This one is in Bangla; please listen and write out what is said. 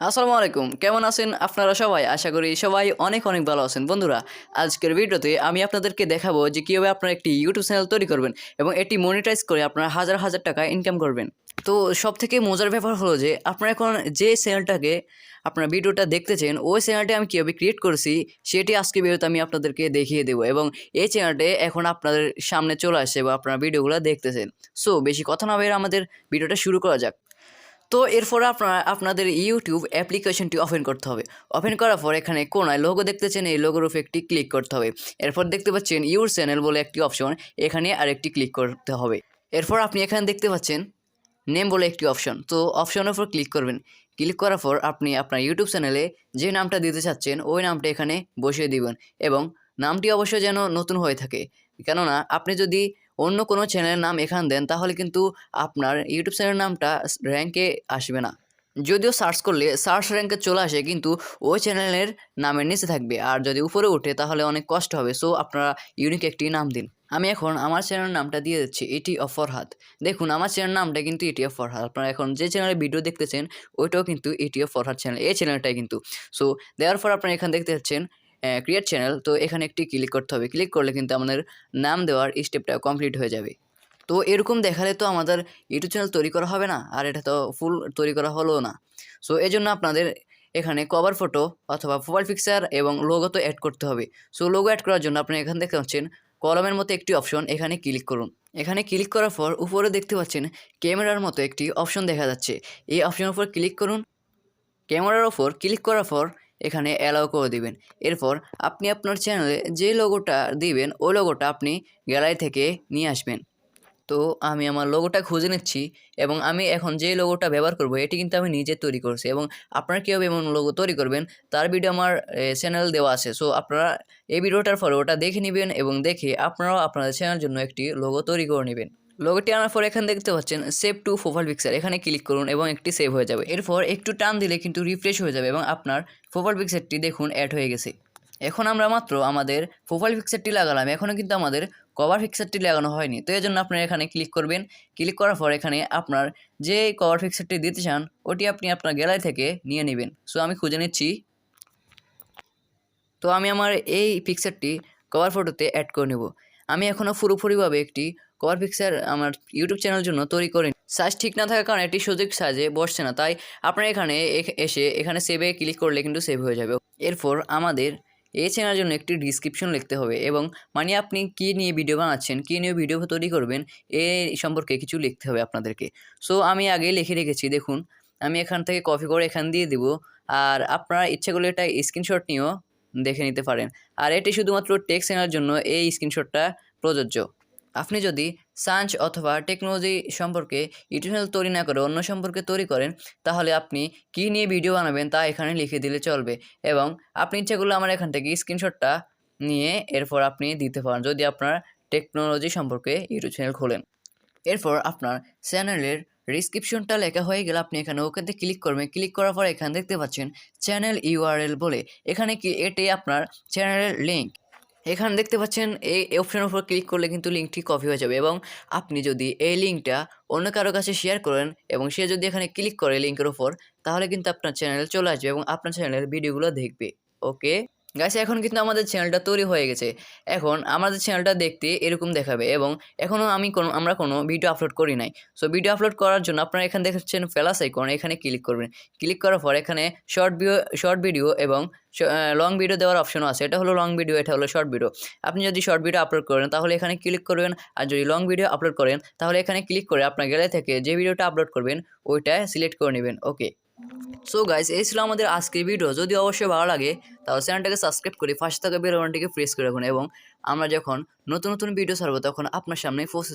আসসালামু আলাইকুম, কেমন আছেন আপনারা সবাই? আশা করি সবাই অনেক অনেক ভালো আছেন। বন্ধুরা, আজকের ভিডিওতে আমি আপনাদেরকে দেখাবো যে কীভাবে আপনারা একটি ইউটিউব চ্যানেল তৈরি করবেন এবং এটি মনিটাইজ করে আপনারা হাজার হাজার টাকা ইনকাম করবেন। তো সবথেকে মজার ব্যাপার হলো যে আপনারা এখন যে চ্যানেলটাকে আপনারা ভিডিওটা দেখতেছেন, ওই চ্যানেলটি আমি কীভাবে ক্রিয়েট করেছি সেটি আজকে ভিডিওতে আমি আপনাদেরকে দেখিয়ে দেবো এবং এই চ্যানেলটি এখন আপনাদের সামনে চলে আসছে বা আপনারা ভিডিওগুলো দেখতেছেন। সো বেশি কথা না বলে আমাদের ভিডিওটা শুরু করা যাক। তো এরপরে আপনাদের ইউটিউব অ্যাপ্লিকেশনটি ওপেন করতে হবে। ওপেন করার পর এখানে কোনায় লোগো দেখতেছেন, এই লোগোর উপর একটি ক্লিক করতে হবে। এরপর দেখতে পাচ্ছেন ইউর চ্যানেল বলে একটি অপশন, এখানে আরেকটি ক্লিক করতে হবে। এরপর আপনি এখানে দেখতে পাচ্ছেন নেম বলে একটি অপশন, তো অপশনের উপর ক্লিক করবেন। ক্লিক করার পর আপনি আপনার ইউটিউব চ্যানেলে যে নামটা দিতে চাচ্ছেন ওই নামটা এখানে বসিয়ে দিবেন এবং নামটি অবশ্যই যেন নতুন হয়ে থাকে, কেননা আপনি যদি অন্য কোনো চ্যানেলের নাম এখানে দেন তাহলে কিন্তু আপনার ইউটিউব চ্যানেলের নামটা র্যাঙ্কে আসবে না। যদিও সার্চ করলে সার্চ র্যাঙ্কে চলে আসে, কিন্তু ওই চ্যানেলের নামের নিচে থাকবে, আর যদি উপরে ওঠে তাহলে অনেক কষ্ট হবে। সো আপনারা ইউনিক একটি নাম দিন। আমি এখন আমার চ্যানেলের নামটা দিয়ে দিচ্ছি এটি অফ ফরহাদ। দেখুন আমার চ্যানেলের নামটা কিন্তু এটি অফ ফরহাদ। আপনারা এখন যে চ্যানেলে ভিডিও দেখতেছেন ওইটাও কিন্তু এটি অফ ফরহাদ চ্যানেল, এই চ্যানেলটাই কিন্তু। সো দেওয়ার পর আপনারা এখানে দেখতে পাচ্ছেন ক্রিয়েট চ্যানেল, তো এখানে একটি ক্লিক করতে হবে। ক্লিক করলে কিন্তু আমাদের নাম দেওয়ার স্টেপটা কমপ্লিট হয়ে যাবে। তো এরকম দেখালে তো আমাদের ইউটিউব চ্যানেল তৈরি করা হবে না, আর এটা তো ফুল তৈরি করা হলো না। সো এই জন্য আপনাদের এখানে কভার ফটো অথবা প্রোফাইল পিকচার এবং লোগো তো অ্যাড করতে হবে। সো লোগো অ্যাড করার জন্য আপনি এখানে দেখতে পাচ্ছেন কলমের মতো একটি অপশন, এখানে ক্লিক করুন। এখানে ক্লিক করার পর উপরে দেখতে পাচ্ছেন ক্যামেরার মতো একটি অপশন দেখা যাচ্ছে, এই অপশনের উপর ক্লিক করুন। ক্যামেরার ওপর ক্লিক করার পর এখানে অ্যালাউ করে দিবেন। এরপর আপনি আপনার চ্যানেলে যে লোগোটা দিবেন ওই লোগোটা আপনি গ্যালারি থেকে নিয়ে আসবেন। তো আমি আমার লোগোটা খুঁজে নিচ্ছি এবং আমি এখন যে লোগোটা ব্যবহার করব এটি কিন্তু আমি নিজে তৈরি করছি, এবং আপনারা কীভাবে এমন লোগো তৈরি করবেন তার ভিডিও আমার চ্যানেল দেওয়া আছে। সো আপনারা এই ভিডিওটার পরে ওটা দেখে নেবেন এবং দেখে আপনারাও আপনাদের চ্যানেলের জন্য একটি লোগো তৈরি করে নেবেন। লোগোটি আনার পর এখানে দেখতে পাচ্ছেন সেভ টু প্রোফাইল পিকচার, এখানে ক্লিক করুন এবং একটি সেভ হয়ে যাবে। এরপর একটু টান দিলে কিন্তু রিফ্রেশ হয়ে যাবে এবং আপনার প্রোফাইল পিকচারটি দেখুন অ্যাড হয়ে গেছে। এখন আমরা মাত্র আমাদের প্রোফাইল পিকচারটি লাগালাম, এখনও কিন্তু আমাদের কভার পিকচারটি লাগানো হয়নি। তো এই জন্য আপনারা এখানে ক্লিক করবেন। ক্লিক করার পর এখানে আপনার যে কভার পিকচারটি দিতে চান ওটি আপনি আপনার গ্যালারি থেকে নিয়ে নেবেন। সো আমি খুঁজে নিচ্ছি। তো আমি আমার এই পিকচারটি কভার ফটোতে অ্যাড করে নেব। আমি এখনও পুরোপুরিভাবে একটি কভার পিকচার আমার ইউটিউব চ্যানেলের জন্য তৈরি করিনি। সাইজ ঠিক না থাকার কারণে এটি সঠিক সাইজে বসছে না, তাই আপনারা এখানে এসে এখানে সেভে ক্লিক করলে কিন্তু সেভ হয়ে যাবে। এরপর আমাদের এই চ্যানেলের জন্য একটি ডিসক্রিপশন লিখতে হবে, এবং মানে আপনি কী নিয়ে ভিডিও বানাচ্ছেন, কী নিয়ে ভিডিও তৈরি করবেন এই সম্পর্কে কিছু লিখতে হবে আপনাদেরকে। সো আমি আগেই লিখে রেখেছি, দেখুন আমি এখান থেকে কপি করে এখান দিয়ে দিব। আর আপনারা ইচ্ছা করলে এটা স্ক্রিনশট নিয়েও দেখে নিতে পারেন। আর এটি শুধুমাত্র টেক্সট চ্যানেলের জন্য এই স্ক্রিনশটটা প্রযোজ্য। আপনি যদি সায়েন্স অথবা টেকনোলজি সম্পর্কে ইউটিউব চ্যানেল তৈরি না করে অন্য সম্পর্কে তৈরি করেন, তাহলে আপনি কী নিয়ে ভিডিও বানাবেন তা এখানে লিখে দিলে চলবে, এবং আপনি ইচ্ছা করলে আমার এখান থেকে স্ক্রিনশটটা নিয়ে এরপর আপনি দিতে পারেন যদি আপনার টেকনোলজি সম্পর্কে ইউটিউব চ্যানেল খোলেন। এরপর আপনার চ্যানেলের ডিসক্রিপশনটা লেখা হয়ে গেলে আপনি এখানে ওকেতে ক্লিক করবেন। ক্লিক করার পর এখানে দেখতে পাচ্ছেন চ্যানেল ইউআরএল বলে, এখানে কি এটি আপনার চ্যানেলের লিঙ্ক। এখানে দেখতে পাচ্ছেন এই অপশনের উপর ক্লিক করলে কিন্তু লিঙ্কটি কপি হয়ে যাবে, এবং আপনি যদি এই লিঙ্কটা অন্য কারো কাছে শেয়ার করেন এবং সে যদি এখানে ক্লিক করে লিঙ্কের উপর, তাহলে কিন্তু আপনার চ্যানেল চলে আসবে এবং আপনার চ্যানেলের ভিডিওগুলো দেখবে। ওকে গাইস, এখন কিন্তু আমাদের চ্যানেলটা তৈরি হয়ে গেছে। এখন আমাদের চ্যানেলটা দেখতে এরকম দেখাবে, এবং এখনও আমরা কোনো ভিডিও আপলোড করি নাই। সো ভিডিও আপলোড করার জন্য আপনারা এখানে দেখাচ্ছেন প্লাস আইকন, এখানে ক্লিক করবেন। ক্লিক করার পর এখানে শর্ট ভিডিও এবং লং ভিডিও দেওয়ার অপশনও আছে। এটা হলো লং ভিডিও, এটা হলো শর্ট ভিডিও। আপনি যদি শর্ট ভিডিও আপলোড করেন তাহলে এখানে ক্লিক করবেন, আর যদি লং ভিডিও আপলোড করেন তাহলে এখানে ক্লিক করে আপনার গ্যালারি থেকে যে ভিডিওটা আপলোড করবেন ওইটা সিলেক্ট করে নেবেন। ওকে, সো গাইস, এই ছিল আমাদের আজকের ভিডিও। যদি অবশ্যই ভালো লাগে তাহলে চ্যানেলটাকে সাবস্ক্রাইব করে পাশে থাকা বেল বাটনটিকে প্রেস করে রাখুন, এবং আমরা যখন নতুন নতুন ভিডিও ছাড়বো তখন আপনার সামনে পৌঁছে